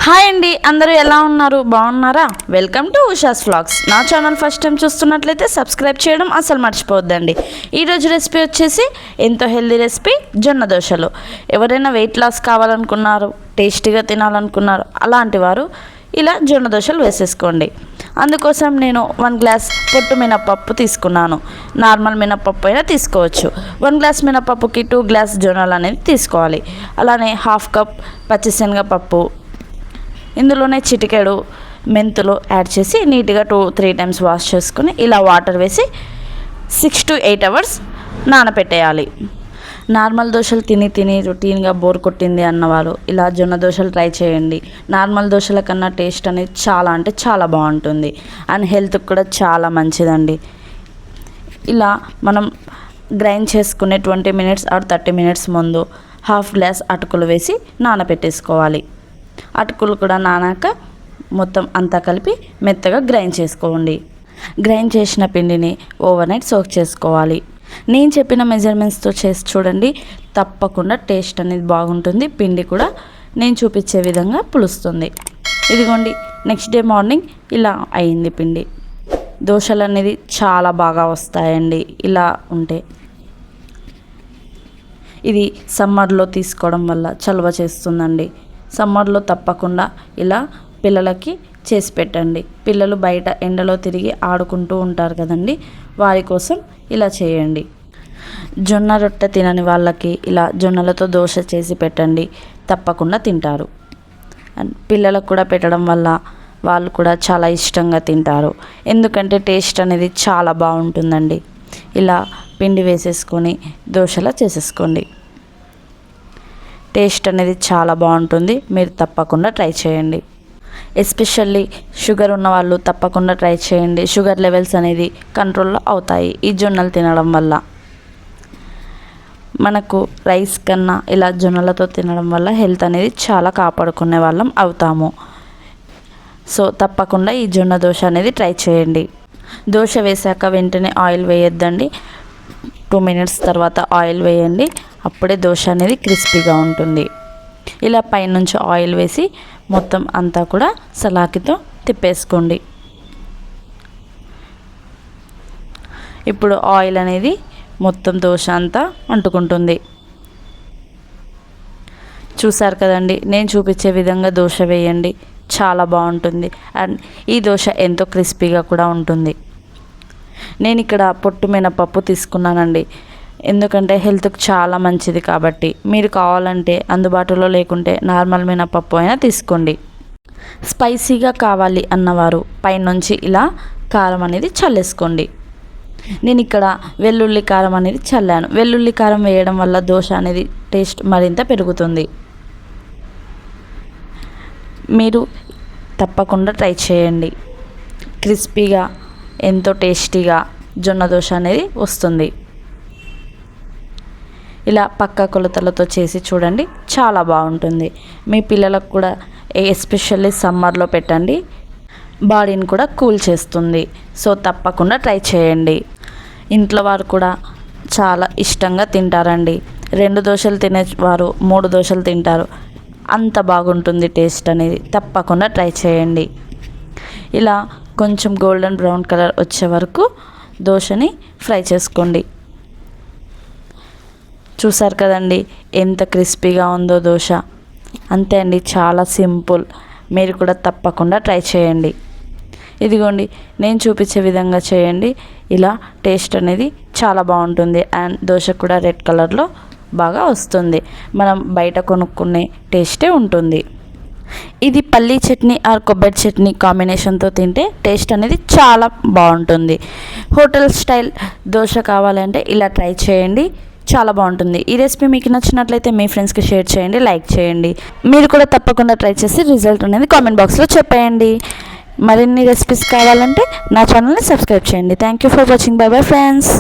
Hi అండి, అందరూ ఎలా ఉన్నారు? బాగున్నారా? Welcome to Usha's vlogs. నా ఛానల్ ఫస్ట్ టైం చూస్తున్నట్లయితే సబ్స్క్రైబ్ చేయడం అసలు మర్చిపోవద్దండి. ఈరోజు రెసిపీ వచ్చేసి ఎంతో హెల్దీ రెసిపీ, జొన్న దోశలు. ఎవరైనా వెయిట్ లాస్ కావాలనుకున్నారు, టేస్టీగా తినాలనుకున్నారు, అలాంటి వారు ఇలా జొన్న దోశలు వేసేసుకోండి. అందుకోసం నేను 1 గ్లాస్ పొట్టు మినపప్పు తీసుకున్నాను. నార్మల్ మినపప్పు అయినా తీసుకోవచ్చు. 1 గ్లాస్ మినపప్పుకి 2 గ్లాస్ జొన్నలు అనేది తీసుకోవాలి. అలానే 1/2 కప్ పచ్చిశనగపప్పు, ఇందులోనే చిటికెడు మెంతులు యాడ్ చేసి నీట్గా 2-3 టైమ్స్ వాష్ చేసుకుని ఇలా వాటర్ వేసి 6 to 8 అవర్స్ నానపెట్టేయాలి. నార్మల్ దోశలు తిని రొటీన్గా బోర్ కొట్టింది అన్నవారు ఇలా జొన్న దోశలు ట్రై చేయండి. నార్మల్ దోశల కన్నా టేస్ట్ అనేది చాలా అంటే చాలా బాగుంటుంది అండ్ హెల్త్కి కూడా చాలా మంచిదండి. ఇలా మనం గ్రైండ్ చేసుకునే 20 minutes or 30 minutes ముందు 1/2 గ్లాస్ అటుకులు వేసి నానపెట్టేసుకోవాలి. అటుకులు కూడా నానాక మొత్తం అంతా కలిపి మెత్తగా గ్రైండ్ చేసుకోండి. గ్రైండ్ చేసిన పిండిని ఓవర్ నైట్ సోక్ చేసుకోవాలి. నేను చెప్పిన మెజర్మెంట్స్తో చేసి చూడండి, తప్పకుండా టేస్ట్ అనేది బాగుంటుంది. పిండి కూడా నేను చూపించే విధంగా పులుస్తుంది. ఇదిగోండి, నెక్స్ట్ డే మార్నింగ్ ఇలా అయింది పిండి. దోశలు అనేది చాలా బాగా వస్తాయండి ఇలా ఉంటే. ఇది సమ్మర్లో తీసుకోవడం వల్ల చలువ చేస్తుందండి. సమ్మర్లో తప్పకుండా ఇలా పిల్లలకి చేసి పెట్టండి. పిల్లలు బయట ఎండలో తిరిగి ఆడుకుంటూ ఉంటారు కదండి, వారి కోసం ఇలా చేయండి. జొన్న రొట్టె తినని వాళ్ళకి ఇలా జొన్నలతో దోశ చేసి పెట్టండి, తప్పకుండా తింటారు. అండ్ పిల్లలకు కూడా పెట్టడం వల్ల వాళ్ళు కూడా చాలా ఇష్టంగా తింటారు, ఎందుకంటే టేస్ట్ అనేది చాలా బాగుంటుందండి. ఇలా పిండి వేసేసుకొని దోశలా చేసేసుకోండి. టేస్ట్ అనేది చాలా బాగుంటుంది, మీరు తప్పకుండా ట్రై చేయండి. ఎస్పెషల్లీ షుగర్ ఉన్న వాళ్ళు తప్పకుండా ట్రై చేయండి. షుగర్ లెవెల్స్ అనేది కంట్రోల్లో అవుతాయి ఈ జొన్నలు తినడం వల్ల. మనకు రైస్ కన్నా ఇలా జొన్నలతో తినడం వల్ల హెల్త్ అనేది చాలా కాపాడుకునే వాళ్ళం అవుతాము. సో తప్పకుండా ఈ జొన్న దోశ అనేది ట్రై చేయండి. దోశ వేసాక వెంటనే ఆయిల్ వేయొద్దండి. 2 minutes తర్వాత ఆయిల్ వేయండి, అప్పుడే దోశ అనేది క్రిస్పీగా ఉంటుంది. ఇలా పైనుంచి ఆయిల్ వేసి మొత్తం అంతా కూడా సలాకితో తిప్పేసుకోండి. ఇప్పుడు ఆయిల్ అనేది మొత్తం దోశ అంతా అంటుకుంటుంది. చూసారు కదండి, నేను చూపించే విధంగా దోశ వేయండి, చాలా బాగుంటుంది. అండ్ ఈ దోశ ఎంతో క్రిస్పీగా కూడా ఉంటుంది. నేను ఇక్కడ పొట్టు మినపప్పు తీసుకున్నానండి, ఎందుకంటే హెల్త్కి చాలా మంచిది కాబట్టి. మీరు కావాలంటే అందుబాటులో లేకుంటే నార్మల్ మినపప్పు అయినా తీసుకోండి. స్పైసీగా కావాలి అన్నవారు పైనుంచి ఇలా కారం అనేది చల్లేసుకోండి. నేను ఇక్కడ వెల్లుల్లి కారం అనేది చల్లాను. వెల్లుల్లి కారం వేయడం వల్ల దోశ అనేది టేస్ట్ మరింత పెరుగుతుంది. మీరు తప్పకుండా ట్రై చేయండి. క్రిస్పీగా ఎంతో టేస్టీగా జొన్న దోశ అనేది వస్తుంది. ఇలా పక్క కొలతలతో చేసి చూడండి, చాలా బాగుంటుంది. మీ పిల్లలకు కూడా ఎస్పెషల్లీ సమ్మర్లో పెట్టండి, బాడీని కూడా కూల్ చేస్తుంది. సో తప్పకుండా ట్రై చేయండి. ఇంట్లో వారు కూడా చాలా ఇష్టంగా తింటారండి. 2 దోశలు తినేవారు 3 దోశలు తింటారు, అంత బాగుంటుంది టేస్ట్ అనేది. తప్పకుండా ట్రై చేయండి. ఇలా కొంచెం గోల్డెన్ బ్రౌన్ కలర్ వచ్చే వరకు దోశని ఫ్రై చేసుకోండి. చూసారు కదండి ఎంత క్రిస్పీగా ఉందో దోశ. అంతే అండి, చాలా సింపుల్. మీరు కూడా తప్పకుండా ట్రై చేయండి. ఇదిగోండి, నేను చూపించే విధంగా చేయండి. ఇలా టేస్ట్ అనేది చాలా బాగుంటుంది అండ్ దోశ కూడా రెడ్ కలర్లో బాగా వస్తుంది. మనం బయట కొనుక్కునే టేస్టే ఉంటుంది. ఇది పల్లీ చట్నీ ఆర్ కొబ్బరి చట్నీ కాంబినేషన్తో తింటే టేస్ట్ అనేది చాలా బాగుంటుంది. హోటల్ స్టైల్ దోశ కావాలంటే ఇలా ట్రై చేయండి, చాలా బాగుంటుంది. ఈ రెసిపీ మీకు నచ్చినట్లయితే మీ ఫ్రెండ్స్కి షేర్ చేయండి, లైక్ చేయండి. మీరు కూడా తప్పకుండా ట్రై చేసి రిజల్ట్ అనేది కామెంట్ బాక్స్లో చెప్పేయండి. మరిన్ని రెసిపీస్ కావాలంటే నా ఛానల్ని సబ్స్క్రైబ్ చేయండి. Thank you for watching. By bye friends.